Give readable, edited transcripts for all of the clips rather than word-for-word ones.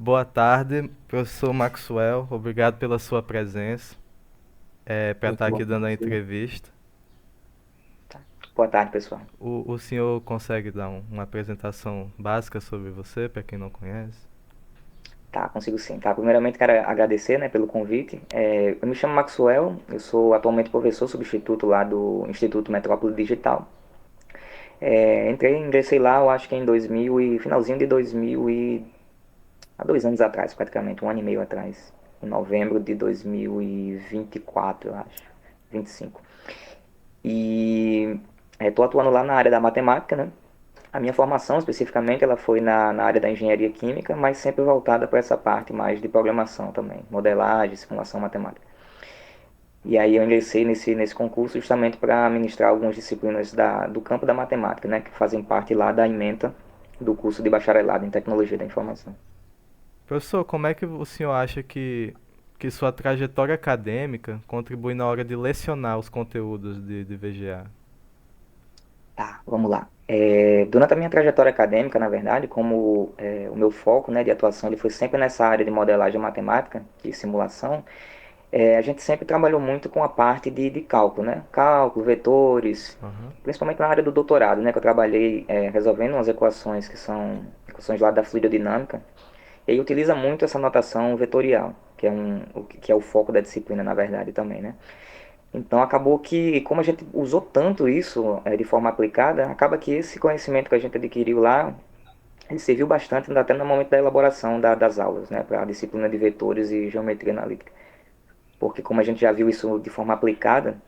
Boa tarde, professor Maxwell. Obrigado pela sua presença, para Muito estar bom. aqui dando a entrevista. Tá. Boa tarde, pessoal. O senhor consegue dar uma apresentação básica sobre você, para quem não conhece? Tá, consigo sim. Tá, primeiramente quero agradecer, né, pelo convite. Eu me chamo Maxwell, eu sou atualmente professor substituto lá do Instituto Metrópole Digital. Ingressei lá, eu acho que em 2000 e finalzinho de 2000 e há 2 anos atrás, praticamente, um ano e meio atrás, em novembro de 2024, eu acho, 25. E estou atuando lá na área da matemática, né? A minha formação, especificamente, ela foi na área da engenharia química, mas sempre voltada para essa parte mais de programação também, modelagem, simulação matemática. E aí eu ingressei nesse concurso justamente para ministrar algumas disciplinas do campo da matemática, né, que fazem parte lá da ementa do curso de bacharelado em tecnologia da informação. Professor, como é que o senhor acha que sua trajetória acadêmica contribui na hora de lecionar os conteúdos de VGA? Tá, vamos lá. Durante a minha trajetória acadêmica, na verdade, como o meu foco, né, de atuação ele foi sempre nessa área de modelagem matemática e simulação. A gente sempre trabalhou muito com a parte de cálculo, né? Cálculo, vetores, Aham. principalmente na área do doutorado, né? Que eu trabalhei resolvendo umas equações que são equações lá da fluidodinâmica. E aí utiliza muito essa notação vetorial, que é o foco da disciplina, na verdade, também, né? Então acabou que, como a gente usou tanto isso de forma aplicada, acaba que esse conhecimento que a gente adquiriu lá, ele serviu bastante até no momento da elaboração das aulas, né? Para a disciplina de vetores e geometria analítica. Porque como a gente já viu isso de forma aplicada,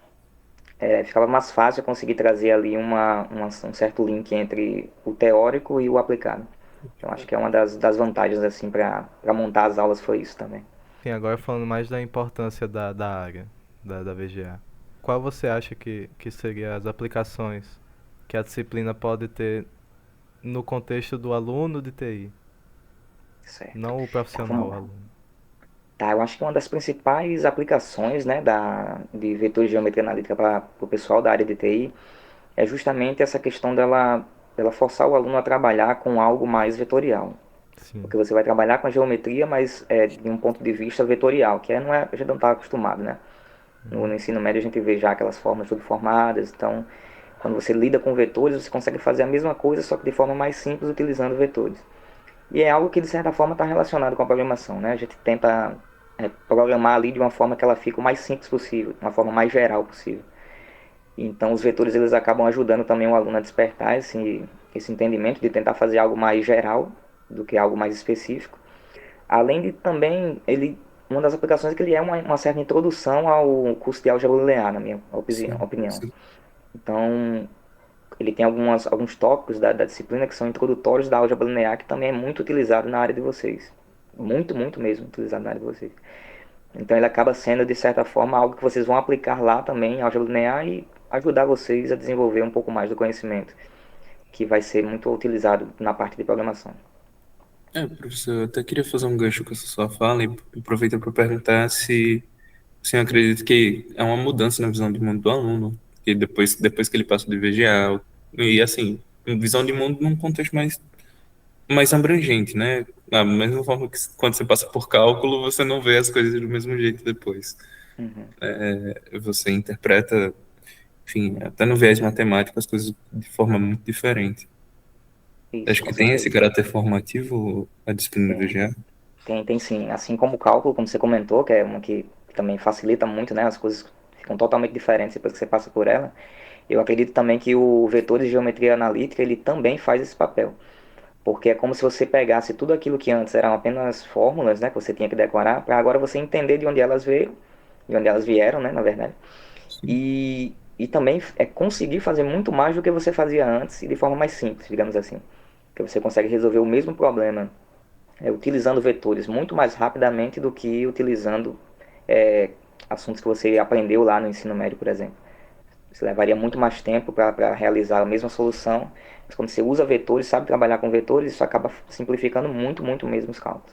ficava mais fácil conseguir trazer ali um certo link entre o teórico e o aplicado. Então acho que é uma das vantagens assim para montar as aulas foi isso também. Sim, agora falando mais da importância da área, da VGA. Qual você acha que seriam as aplicações que a disciplina pode ter no contexto do aluno de TI? Certo. Não o Tá, profissional, vamos o lá. aluno. Tá, eu acho que uma das principais aplicações, né, de vetores de geometria analítica para o pessoal da área de TI é justamente essa questão dela forçar o aluno a trabalhar com algo mais vetorial. Sim. Porque você vai trabalhar com a geometria, mas de um ponto de vista vetorial, não é, a gente não está acostumado, né? No ensino médio a gente vê já aquelas formas tudo formadas, então quando você lida com vetores, você consegue fazer a mesma coisa, só que de forma mais simples utilizando vetores. E é algo que de certa forma está relacionado com a programação, né? A gente tenta programar ali de uma forma que ela fique o mais simples possível, de uma forma mais geral possível. Então os vetores eles acabam ajudando também o aluno a despertar esse entendimento de tentar fazer algo mais geral do que algo mais específico. Além de também, uma das aplicações é que ele é uma certa introdução ao curso de álgebra linear, na minha Sim, opinião. sim. Então, ele tem alguns tópicos da disciplina que são introdutórios da álgebra linear, que também é muito utilizado na área de vocês. Muito, muito mesmo utilizado na área de vocês. Então, ele acaba sendo, de certa forma, algo que vocês vão aplicar lá também, álgebra linear, e ajudar vocês a desenvolver um pouco mais do conhecimento, que vai ser muito utilizado na parte de programação. Professor, eu até queria fazer um gancho com essa sua fala e aproveitar para perguntar se o senhor acredita que é uma mudança na visão de mundo do aluno, que depois que ele passa de VGA, e assim, visão de mundo num contexto mais abrangente, né? Da mesma forma que quando você passa por cálculo, você não vê as coisas do mesmo jeito depois. Uhum. Você interpreta, enfim, até no viés matemático, as coisas de forma muito diferente. Isso, Acho com que tem esse certeza. caráter formativo a disciplina do Tem. VGA. Tem sim. Assim como o cálculo, como você comentou, que é uma que também facilita muito, né? As coisas ficam totalmente diferentes depois que você passa por ela. Eu acredito também que o vetor de geometria analítica, ele também faz esse papel. Porque é como se você pegasse tudo aquilo que antes eram apenas fórmulas, né? Que você tinha que decorar, para agora você entender de onde elas veio, de onde elas vieram, né? Na verdade. E também é conseguir fazer muito mais do que você fazia antes e de forma mais simples, digamos assim. Que você consegue resolver o mesmo problema utilizando vetores muito mais rapidamente do que utilizando é, assuntos que você aprendeu lá no ensino médio, por exemplo. Você levaria muito mais tempo para realizar a mesma solução, mas quando você usa vetores, sabe trabalhar com vetores, isso acaba simplificando muito, muito mesmo os cálculos.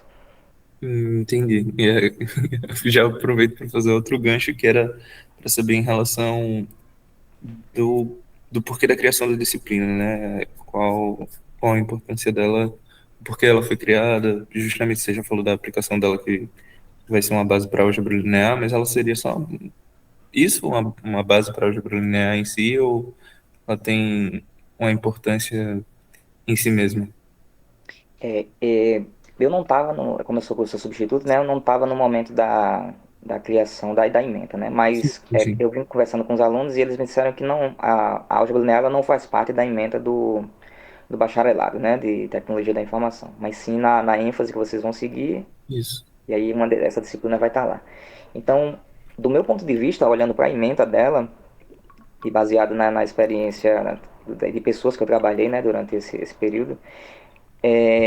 Entendi. Já aproveito para fazer outro gancho que era para saber em relação do porquê da criação da disciplina, né? Qual a importância dela por que ela foi criada, justamente você já falou da aplicação dela que vai ser uma base para álgebra linear, mas ela seria só isso, uma base para álgebra linear em si, ou ela tem uma importância em si mesma? É, é, eu não estava, como eu sou professor substituto, né, eu não estava no momento da criação da ementa, né, Sim, mas sim. eu vim conversando com os alunos e eles me disseram que não, a álgebra linear ela não faz parte da ementa do bacharelado, né, de tecnologia da informação, mas sim na ênfase que vocês vão seguir, Isso. e aí essa disciplina vai estar lá. Então, do meu ponto de vista, olhando para a ementa dela, e baseado na experiência de pessoas que eu trabalhei, né, durante esse período,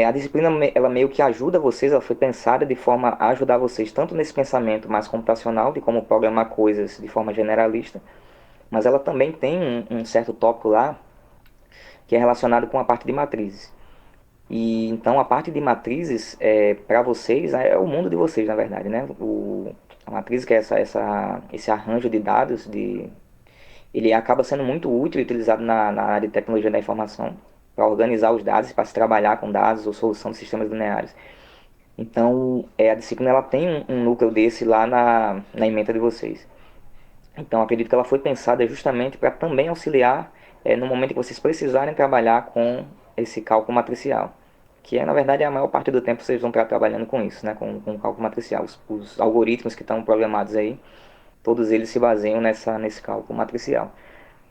a disciplina ela meio que ajuda vocês, ela foi pensada de forma a ajudar vocês tanto nesse pensamento mais computacional, de como programar coisas de forma generalista, mas ela também tem um certo tópico lá que é relacionado com a parte de matrizes. E então a parte de matrizes para vocês é o mundo de vocês, na verdade, né? A matriz que é esse arranjo de dados, ele acaba sendo muito útil e utilizado na área de tecnologia da informação para organizar os dados, para se trabalhar com dados ou solução de sistemas lineares. Então, a disciplina ela tem um núcleo desse lá na ementa de vocês. Então, acredito que ela foi pensada justamente para também auxiliar no momento que vocês precisarem trabalhar com esse cálculo matricial. Que é, na verdade, a maior parte do tempo vocês vão estar trabalhando com isso, né? Com cálculo matricial. Os algoritmos que estão programados aí, todos eles se baseiam nesse cálculo matricial.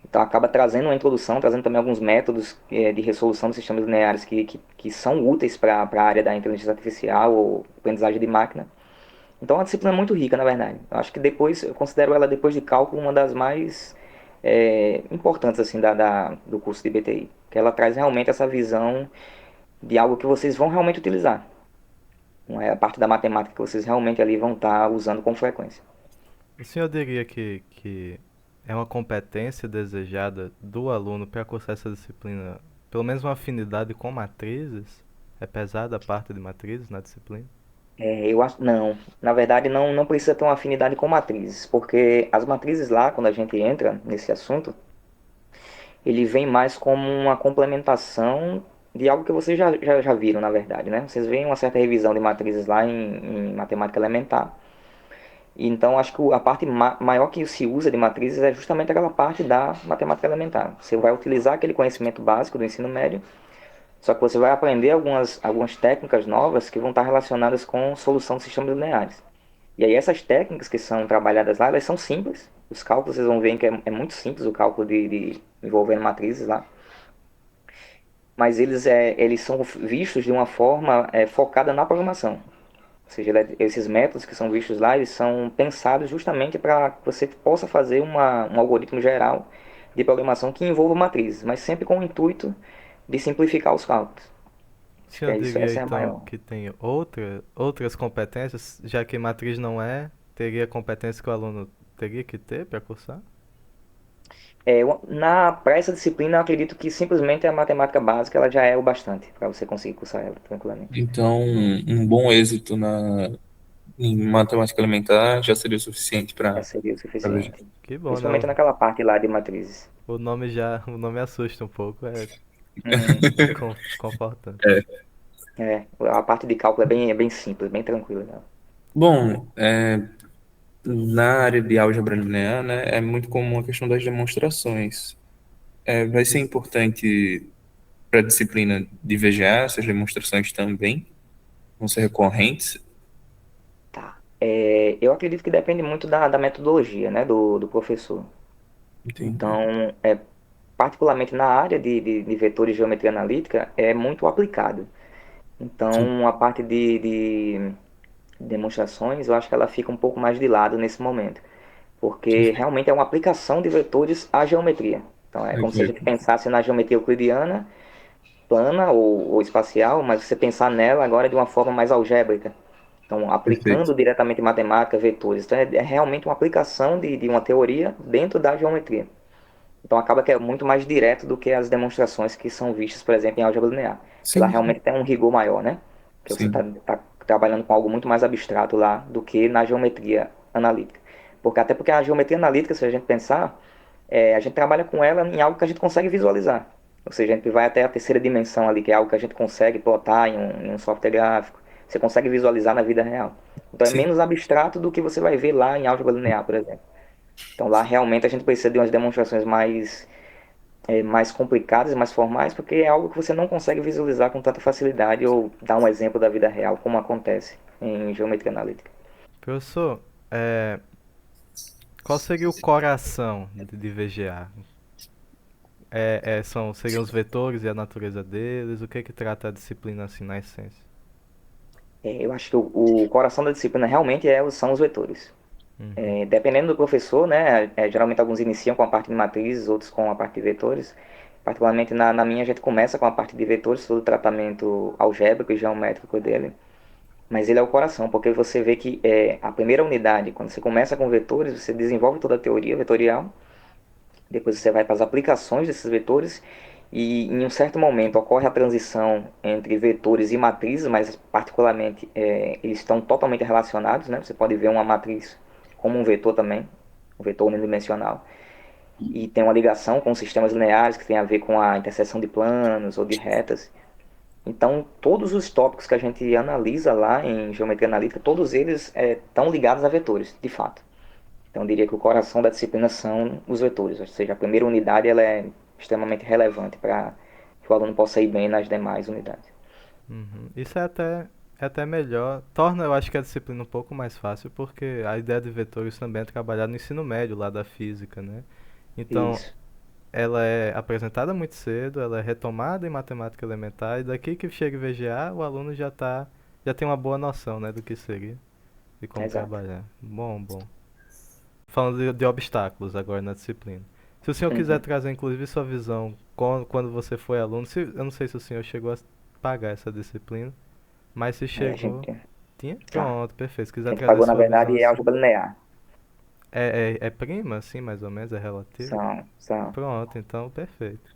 Então acaba trazendo uma introdução, trazendo também alguns métodos de resolução de sistemas lineares que são úteis para a área da inteligência artificial ou aprendizagem de máquina. Então é uma disciplina muito rica, na verdade. Eu acho que depois, eu considero ela, depois de cálculo, uma das mais importantes assim, do curso de BTI. Que ela traz realmente essa visão de algo que vocês vão realmente utilizar. Não é a parte da matemática que vocês realmente ali vão estar usando com frequência. O senhor diria que é uma competência desejada do aluno para cursar essa disciplina, pelo menos uma afinidade com matrizes? É pesada a parte de matrizes na disciplina? Eu acho, não, na verdade não precisa ter uma afinidade com matrizes, porque as matrizes lá, quando a gente entra nesse assunto, ele vem mais como uma complementação de algo que vocês já viram, na verdade, né? Vocês veem uma certa revisão de matrizes lá em matemática elementar. E então acho que a parte maior que se usa de matrizes é justamente aquela parte da matemática elementar. Você vai utilizar aquele conhecimento básico do ensino médio, só que você vai aprender algumas técnicas novas que vão estar relacionadas com solução de sistemas lineares. E aí essas técnicas que são trabalhadas lá, elas são simples. Os cálculos, vocês vão ver que é muito simples o cálculo de envolvendo matrizes lá. Mas eles são vistos de uma forma focada na programação. Ou seja, esses métodos que são vistos lá, eles são pensados justamente para que você possa fazer um algoritmo geral de programação que envolva matrizes, mas sempre com o intuito de simplificar os cálculos. O Acho que senhor diria essa é a então maior. que tem outras competências, já que matriz não é, teria competência que o aluno teria que ter para cursar? Para essa disciplina, eu acredito que simplesmente a matemática básica ela já é o bastante para você conseguir cursar ela tranquilamente. Então, um bom êxito em matemática elementar já seria o suficiente Já para seria o ver. suficiente. Que bom, né? Principalmente naquela parte lá de matrizes. O nome assusta um pouco, é Uhum. confortante. A parte de cálculo é bem simples, bem tranquila. Né? Bom, na área de álgebra linear, né, é muito comum a questão das demonstrações. Vai ser importante para a disciplina de VGA, essas demonstrações também vão ser recorrentes. Tá. Eu acredito que depende muito da metodologia, né, do professor. Entendi. Então, particularmente na área de vetores de geometria analítica, é muito aplicado. Sim, Então, a parte de demonstrações, eu acho que ela fica um pouco mais de lado nesse momento, porque perfeito. realmente é uma aplicação de vetores à geometria. Então, é como se a gente Ok, pensasse na geometria euclidiana, plana ou espacial, mas você pensar nela agora de uma forma mais algébrica. Então, perfeito. aplicando diretamente matemática, vetores. Então, é realmente uma aplicação de uma teoria dentro da geometria. Então, acaba que é muito mais direto do que as demonstrações que são vistas, por exemplo, em álgebra linear. Que lá Sim, realmente tem um rigor maior, né? Porque você está sim. tá trabalhando com algo muito mais abstrato lá do que na geometria analítica. Até porque a geometria analítica, se a gente pensar, a gente trabalha com ela em algo que a gente consegue visualizar. Ou seja, a gente vai até a terceira dimensão ali, que é algo que a gente consegue plotar em um software gráfico. Você consegue visualizar na vida real. Então é Sim. menos abstrato do que você vai ver lá em álgebra linear, por exemplo. Então lá realmente a gente precisa de umas demonstrações mais complicadas, mais formais, porque é algo que você não consegue visualizar com tanta facilidade ou dar um exemplo da vida real, como acontece em geometria analítica. Professor, é, qual seria o coração de VGA? Seriam os vetores e a natureza deles? O que que trata a disciplina assim na essência? Eu acho que o coração da disciplina realmente são os vetores. Uhum. Dependendo do professor, né, geralmente alguns iniciam com a parte de matrizes, outros com a parte de vetores. Particularmente na minha, a gente começa com a parte de vetores, todo o tratamento algébrico e geométrico dele. Mas ele é o coração, porque você vê que a primeira unidade, quando você começa com vetores, você desenvolve toda a teoria vetorial, depois você vai para as aplicações desses vetores, e em um certo momento ocorre a transição entre vetores e matrizes, mas particularmente eles estão totalmente relacionados, né? Você pode ver uma matriz como um vetor também, um vetor unidimensional, e tem uma ligação com sistemas lineares que tem a ver com a interseção de planos ou de retas. Então, todos os tópicos que a gente analisa lá em geometria analítica, todos eles estão ligados a vetores, de fato. Então, eu diria que o coração da disciplina são os vetores, ou seja, a primeira unidade ela é extremamente relevante para que o aluno possa ir bem nas demais unidades. Uhum. Isso é até melhor. Torna, eu acho que a disciplina um pouco mais fácil, porque a ideia de vetores também é trabalhar no ensino médio lá da física, né? Então, Isso, ela é apresentada muito cedo, ela é retomada em matemática elementar, e daqui que chega em VGA, o aluno já tem uma boa noção, né, do que seria e como exato. trabalhar. Bom, bom. Falando de obstáculos agora na disciplina. Se o senhor quiser Uhum. trazer, inclusive, sua visão quando você foi aluno, eu não sei se o senhor chegou a pagar essa disciplina, mas se Aí a chegou, gente, tinha? tá. Pronto, perfeito. Se A quiser gente trazer pagou, na sua visão verdade, assim. álgebra linear. É prima, assim, mais ou menos? É relativa? São. Pronto, então, perfeito.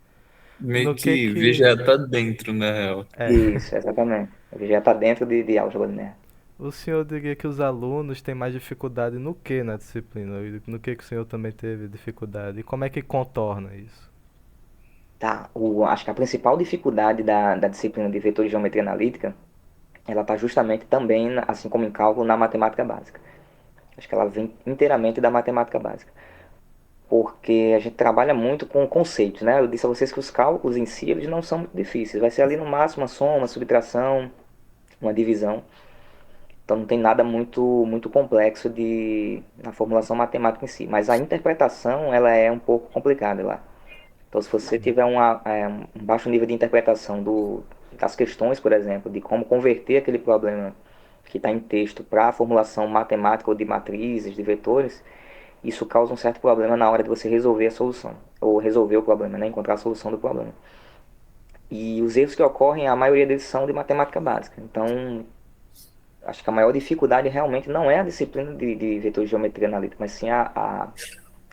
No Meio que que... VGA tá dentro, na real. É, Isso, exatamente. Ele já está dentro de álgebra linear. o senhor diria que os alunos têm mais dificuldade no que na disciplina? E no que o senhor também teve dificuldade? E como é que contorna isso? Tá, acho que a principal dificuldade da disciplina de vetor de geometria analítica, ela está justamente também, assim como em cálculo, na matemática básica. Acho que ela vem inteiramente da matemática básica. Porque a gente trabalha muito com conceitos, né? Eu disse a vocês que os cálculos em si, eles não são muito difíceis. Vai ser ali no máximo uma soma, uma subtração, uma divisão. Então não tem nada muito complexo na formulação matemática em si. Mas a interpretação, ela é um pouco complicada lá. Então, se você tiver um baixo nível de interpretação das questões, por exemplo, de como converter aquele problema que está em texto para a formulação matemática ou de matrizes, de vetores, isso causa um certo problema na hora de você resolver a solução, ou resolver o problema, né? Encontrar a solução do problema. E os erros que ocorrem, a maioria deles são de matemática básica. Então, acho que a maior dificuldade realmente não é a disciplina de vetor de geometria analítica, mas sim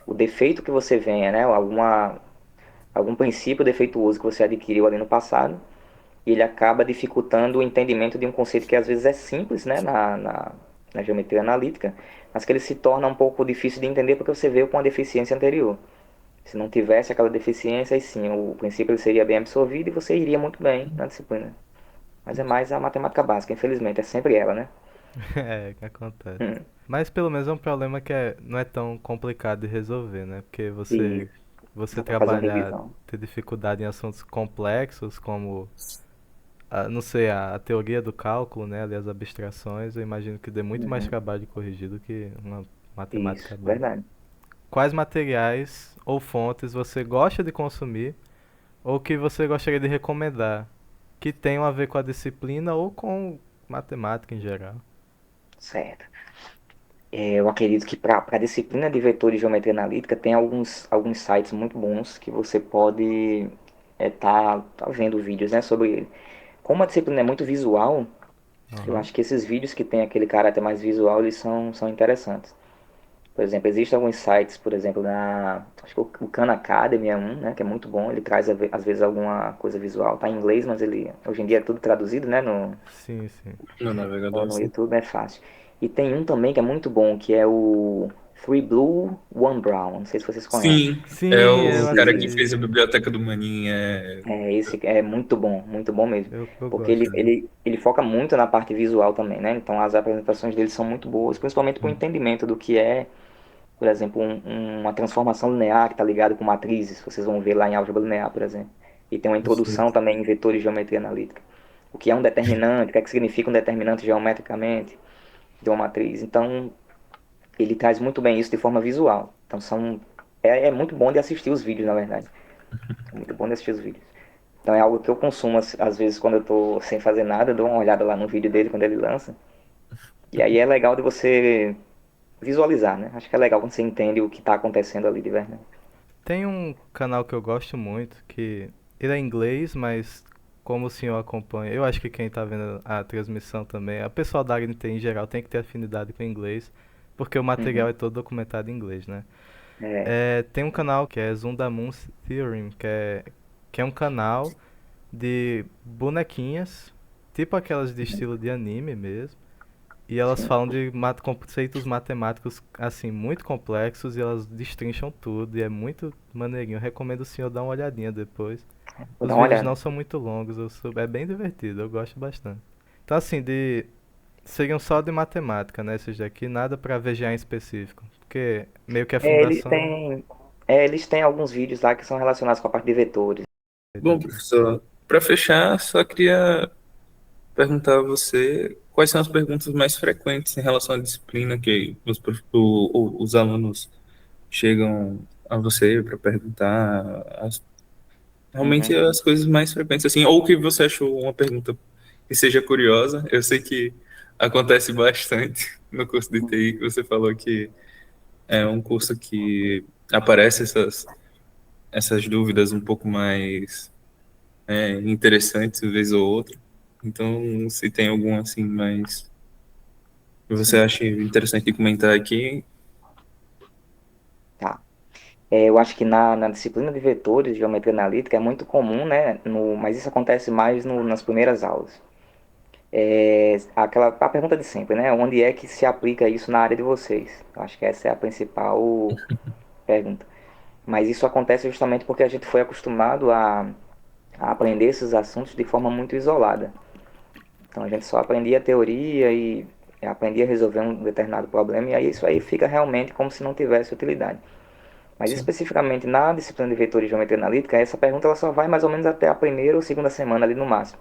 o defeito que você venha, né? Algum princípio defeituoso que você adquiriu ali no passado, e ele acaba dificultando o entendimento de um conceito que às vezes é simples, né, na geometria analítica, mas que ele se torna um pouco difícil de entender porque você veio com uma deficiência anterior. Se não tivesse aquela deficiência, aí sim, o princípio ele seria bem absorvido e você iria muito bem na disciplina. Mas é mais a matemática básica, infelizmente, é sempre ela, né? É, que acontece. Hum, Mas pelo menos é um problema que não é tão complicado de resolver, né? Porque e você dá para fazer uma trabalhar, revisão. ter dificuldade em assuntos complexos, como, não sei, a teoria do cálculo, né? Ali as abstrações, eu imagino que dê muito mais Uhum. trabalho de corrigir do que uma matemática Isso, básica. verdade. Quais materiais ou fontes você gosta de consumir ou que você gostaria de recomendar que tenham a ver com a disciplina ou com matemática em geral? Certo. Eu acredito que para a disciplina de vetor de geometria analítica tem alguns sites muito bons que você pode tá vendo vídeos, né, sobre ele. Como a disciplina é muito visual, eu Aham. acho que esses vídeos que tem aquele caráter mais visual, eles são interessantes. Por exemplo, existem alguns sites, por exemplo, acho que o Khan Academy é um, né, que é muito bom, ele traz às vezes alguma coisa visual, tá em inglês, mas ele hoje em dia é tudo traduzido, né, Sim, sim. No navegador, no assim. YouTube é fácil. E tem um também que é muito bom, que é o Three Blue, One Brown. Não sei se vocês conhecem. Sim, é Sim, eu o cara que Esse, fez a assisto. Biblioteca do Manin. esse é muito bom mesmo. Eu Porque gosto dele. ele foca muito na parte visual também, né? Então as apresentações dele são muito boas, principalmente para o entendimento do que é, por exemplo, uma transformação linear que está ligada com matrizes. Vocês vão ver lá em álgebra linear, por exemplo. E tem uma introdução Perfeito. também em vetores de geometria analítica. O que é um determinante, o que é que significa um determinante geometricamente de uma matriz. Então, ele traz muito bem isso de forma visual. Então, é muito bom de assistir os vídeos, na verdade. É muito bom de assistir os vídeos. Então, é algo que eu consumo, às vezes, quando eu tô sem fazer nada, eu dou uma olhada lá no vídeo dele, quando ele lança. E aí é legal de você visualizar, né? Acho que é legal quando você entende o que está acontecendo ali de verdade. Tem um canal que eu gosto muito, que ele é em inglês, mas como o senhor acompanha, eu acho que quem está vendo a transmissão também, a pessoa da AGNT em geral tem que ter afinidade com o inglês, porque o material Uhum. é todo documentado em inglês, né? É, Tem um canal que é Zoom da Moon Theorem, que é um canal de bonequinhas, tipo aquelas de estilo de anime mesmo. E elas sim. falam de conceitos matemáticos, assim, muito complexos e elas destrincham tudo e é muito maneirinho. Eu recomendo o senhor dar uma olhadinha depois. Vou Os dar uma vídeos não olhada. são muito longos, é bem divertido, eu gosto bastante. Então, assim, seriam só de matemática, né, esses daqui, nada pra VGA em específico, porque meio que a É, eles fundação... têm, eles têm alguns vídeos lá que são relacionados com a parte de vetores. Bom, professor, para fechar, só queria perguntar a você quais são as perguntas mais frequentes em relação à disciplina que os alunos chegam a você para perguntar, realmente Uhum. as coisas mais frequentes, assim, ou que você achou uma pergunta que seja curiosa. Eu sei que acontece bastante no curso de TI, que você falou que é um curso que aparece essas dúvidas um pouco mais interessantes, vez ou outra. Então, se tem algum assim mais que você Sim, acha interessante de comentar aqui. tá. Eu acho que na disciplina de vetores, geometria analítica, é muito comum, né? Mas isso acontece mais nas primeiras aulas. A pergunta de sempre, né? Onde é que se aplica isso na área de vocês? Eu acho que essa é a principal pergunta. Mas isso acontece justamente porque a gente foi acostumado a aprender esses assuntos de forma muito isolada. Então a gente só aprendia a teoria e aprendia a resolver um determinado problema, e aí isso aí fica realmente como se não tivesse utilidade. Mas Sim, especificamente na disciplina de vetores de geometria analítica, essa pergunta ela só vai mais ou menos até a primeira ou segunda semana ali no máximo.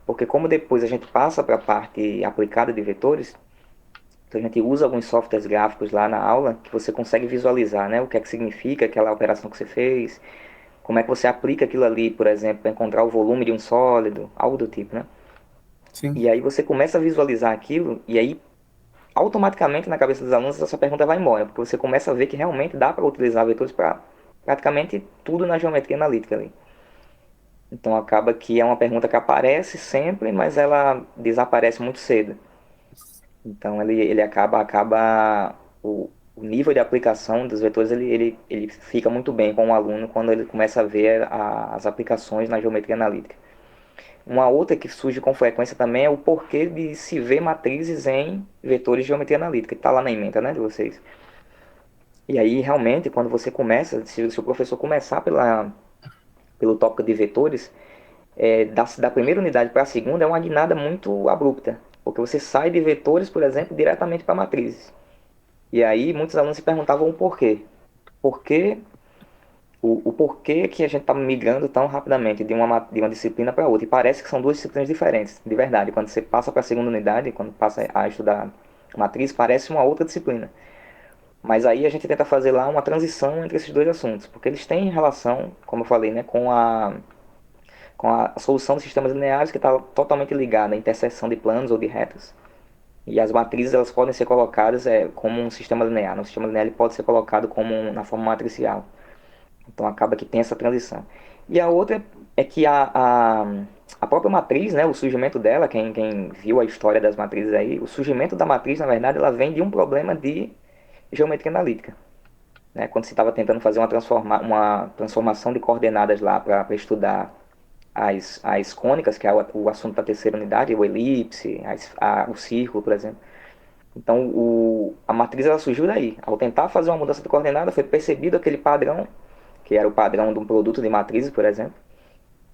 Porque como depois a gente passa para a parte aplicada de vetores, então a gente usa alguns softwares gráficos lá na aula que você consegue visualizar, né, o que é que significa aquela operação que você fez, como é que você aplica aquilo ali, por exemplo, para encontrar o volume de um sólido, algo do tipo, né? sim, E aí você começa a visualizar aquilo e aí automaticamente na cabeça dos alunos essa pergunta vai embora, porque você começa a ver que realmente dá para utilizar vetores para praticamente tudo na geometria analítica ali. Então acaba que é uma pergunta que aparece sempre, mas ela desaparece muito cedo. Então ele acaba o nível de aplicação dos vetores ele fica muito bem com o aluno quando ele começa a ver as aplicações na geometria analítica. Uma outra que surge com frequência também é o porquê de se ver matrizes em vetores de geometria analítica, que está lá na ementa, né, de vocês. E aí, realmente, quando você começa, se o professor começar pelo tópico de vetores, da primeira unidade para a segunda é uma guinada muito abrupta, porque você sai de vetores, por exemplo, diretamente para matrizes. E aí, muitos alunos se perguntavam o porquê. Por que o porquê que a gente está migrando tão rapidamente de uma disciplina para outra. E parece que são duas disciplinas diferentes, de verdade. Quando você passa para a segunda unidade, quando passa a estudar matriz, parece uma outra disciplina. Mas aí a gente tenta fazer lá uma transição entre esses dois assuntos, porque eles têm relação, como eu falei, né, com a solução de sistemas lineares que está totalmente ligada à interseção de planos ou de retas. E as matrizes elas podem ser colocadas como um sistema linear. No sistema linear ele pode ser colocado na forma matricial. Então acaba que tem essa transição. E a outra é que a própria matriz, né, o surgimento dela, quem viu a história das matrizes aí, o surgimento da matriz, na verdade, ela vem de um problema de geometria analítica. Né? Quando se estava tentando fazer uma transformação de coordenadas lá para estudar as cônicas, que é o assunto da terceira unidade, o elipse, o círculo, por exemplo. Então, a matriz ela surgiu daí. Ao tentar fazer uma mudança de coordenada, foi percebido aquele padrão, que era o padrão de um produto de matrizes, por exemplo.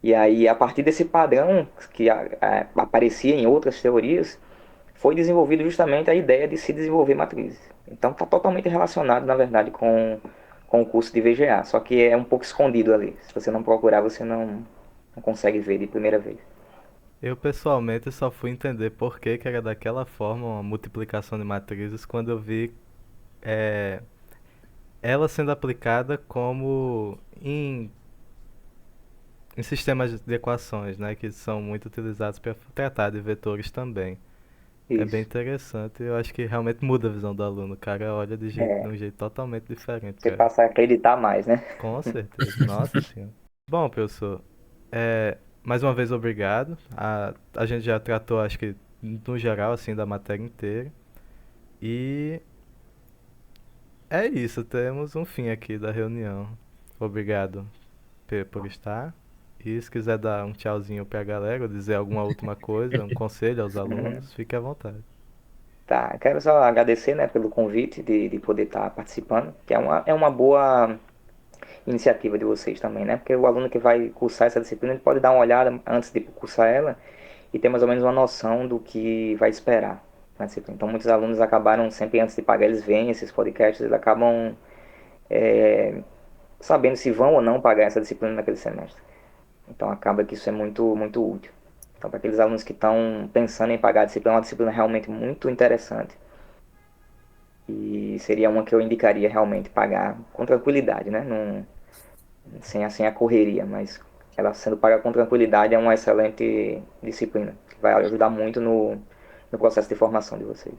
E aí, a partir desse padrão que aparecia em outras teorias, foi desenvolvido justamente a ideia de se desenvolver matrizes. Então, está totalmente relacionado, na verdade, com o curso de VGA. Só que é um pouco escondido ali. Se você não procurar, você não consegue ver de primeira vez. Eu pessoalmente só fui entender por que que era daquela forma uma multiplicação de matrizes quando eu vi é, ela sendo aplicada como em sistemas de equações, né, que são muito utilizados para tratar de vetores também. É bem Isso. interessante, eu acho que realmente muda a visão do aluno. O cara olha de É, um jeito totalmente diferente você para. passa a acreditar mais, né? Com certeza, nossa senhora. Bom, professor, mais uma vez obrigado. A gente já tratou, acho que no geral, assim, da matéria inteira. E é isso, temos um fim aqui da reunião. Obrigado por estar. E se quiser dar um tchauzinho pra galera, ou dizer alguma última coisa, um conselho aos alunos, fique à vontade. Tá, quero só agradecer, né, pelo convite de poder estar participando, que é uma boa iniciativa de vocês também, né? Porque o aluno que vai cursar essa disciplina, ele pode dar uma olhada antes de cursar ela e ter mais ou menos uma noção do que vai esperar na disciplina. Então, muitos alunos acabaram sempre antes de pagar, eles veem esses podcasts, eles acabam sabendo se vão ou não pagar essa disciplina naquele semestre. Então, acaba que isso é muito útil. Então, para aqueles alunos que estão pensando em pagar a disciplina, é uma disciplina realmente muito interessante. E seria uma que eu indicaria realmente pagar com tranquilidade, né? Sem assim a correria, mas ela sendo paga com tranquilidade é uma excelente disciplina, que vai ajudar muito no processo de formação de vocês.